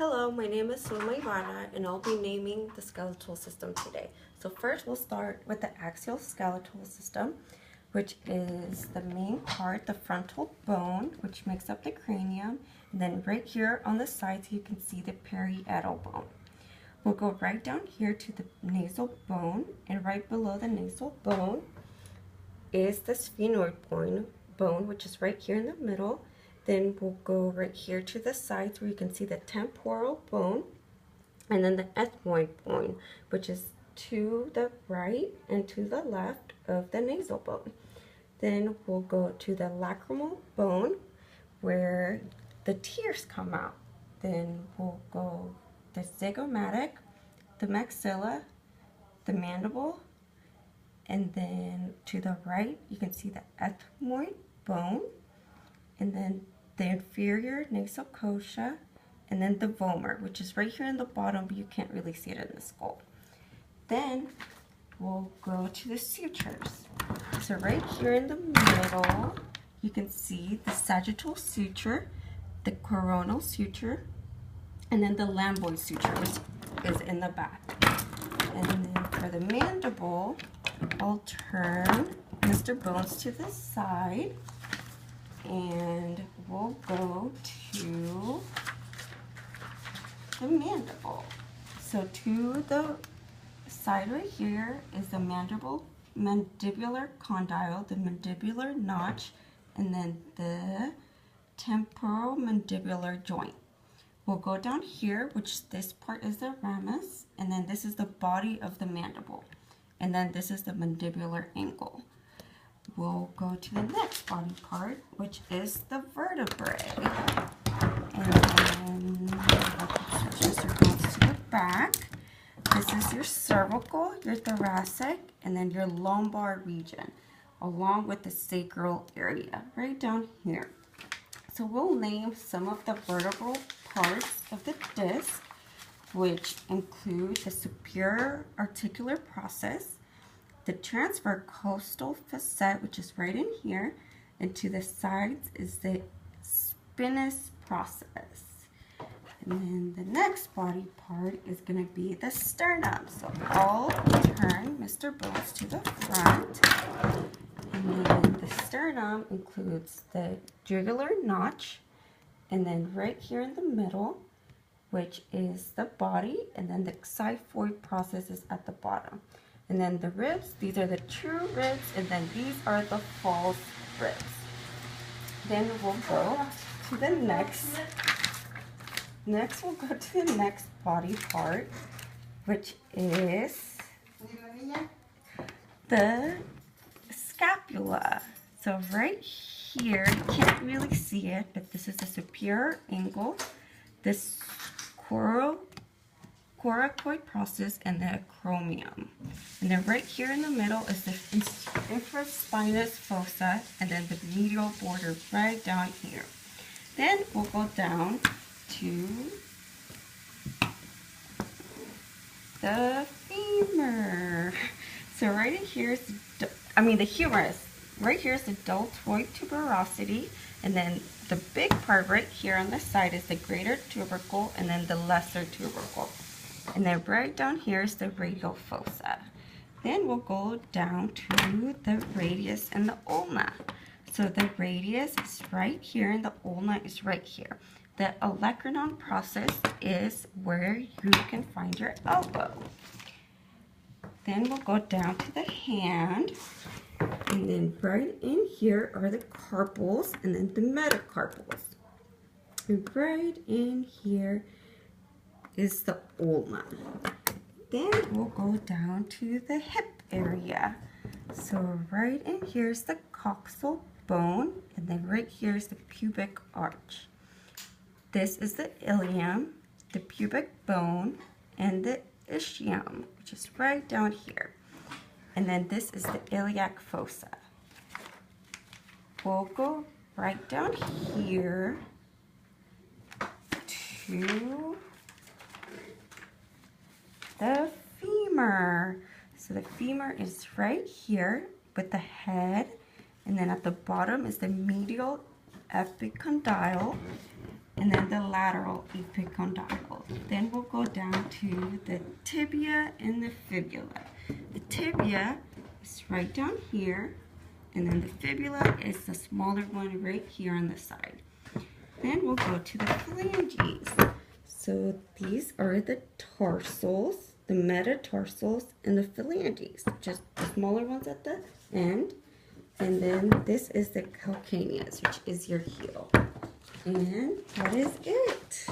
Hello, my name is Soma Ivana, and I'll be naming the skeletal system today. So first we'll start with the axial skeletal system, which is the main part, the frontal bone, which makes up the cranium. And then right here on the sides, you can see the parietal bone. We'll go right down here to the nasal bone, and right below the nasal bone is the sphenoid bone, which is right here in the middle. Then we'll go right here to the sides where you can see the temporal bone, and then the ethmoid bone, which is to the right and to the left of the nasal bone. Then we'll go to the lacrimal bone where the tears come out. Then we'll go the zygomatic, the maxilla, the mandible, and then to the right you can see the ethmoid bone, and then the inferior nasal coscia, and then the vomer, which is right here in the bottom, but you can't really see it in the skull. Then we'll go to the sutures. So right here in the middle, you can see the sagittal suture, the coronal suture, and then the lamboid suture, which is in the back. And then for the mandible, I'll turn Mr. Bones to the side, and we'll go to the mandible. So to the side right here is the mandibular condyle, the mandibular notch, and then the temporomandibular joint. We'll go down here, which this part is the ramus, and then this is the body of the mandible, and then this is the mandibular angle. We'll go to the next body part, which is the vertebrae. And then just goes to the back. This is your cervical, your thoracic, and then your lumbar region, along with the sacral area, right down here. So we'll name some of the vertebral parts of the disc, which include the superior articular process, the transverse costal facet, which is right in here, and to the sides is the spinous process. And then the next body part is going to be the sternum. So I'll turn Mr. Bones to the front. And then the sternum includes the jugular notch, and then right here in the middle, which is the body, and then the xiphoid process is at the bottom. And then the ribs, these are the true ribs, and then these are the false ribs. Then we'll go to the next we'll go to the next body part, which is the scapula. So right here, you can't really see it, but this is the superior angle, this coracoid process, and the acromion. And then right here in the middle is the infraspinous fossa, and then the medial border right down here. Then we'll go down to the femur. So right in here is the humerus. Right here is the deltoid tuberosity, and then the big part right here on this side is the greater tubercle, and then the lesser tubercle. And then right down here is the radial fossa. Then we'll go down to the radius and the ulna. So the radius is right here, and the ulna is right here. The olecranon process is where you can find your elbow. Then we'll go down to the hand, and then right in here are the carpals, and then the metacarpals. And right in here is the ulna. Then we'll go down to the hip area. So right in here is the coxal bone, and then right here is the pubic arch. This is the ilium, the pubic bone, and the ischium, which is right down here. And then this is the iliac fossa. We'll go right down here to the femur. So the femur is right here with the head, and then at the bottom is the medial epicondyle, and then the lateral epicondyle. Then we'll go down to the tibia and the fibula. The tibia is right down here, and then the fibula is the smaller one right here on the side. Then we'll go to the phalanges. So these are the tarsals, the metatarsals, and the phalanges, just the smaller ones at the end. And then this is the calcaneus, which is your heel. And that is it.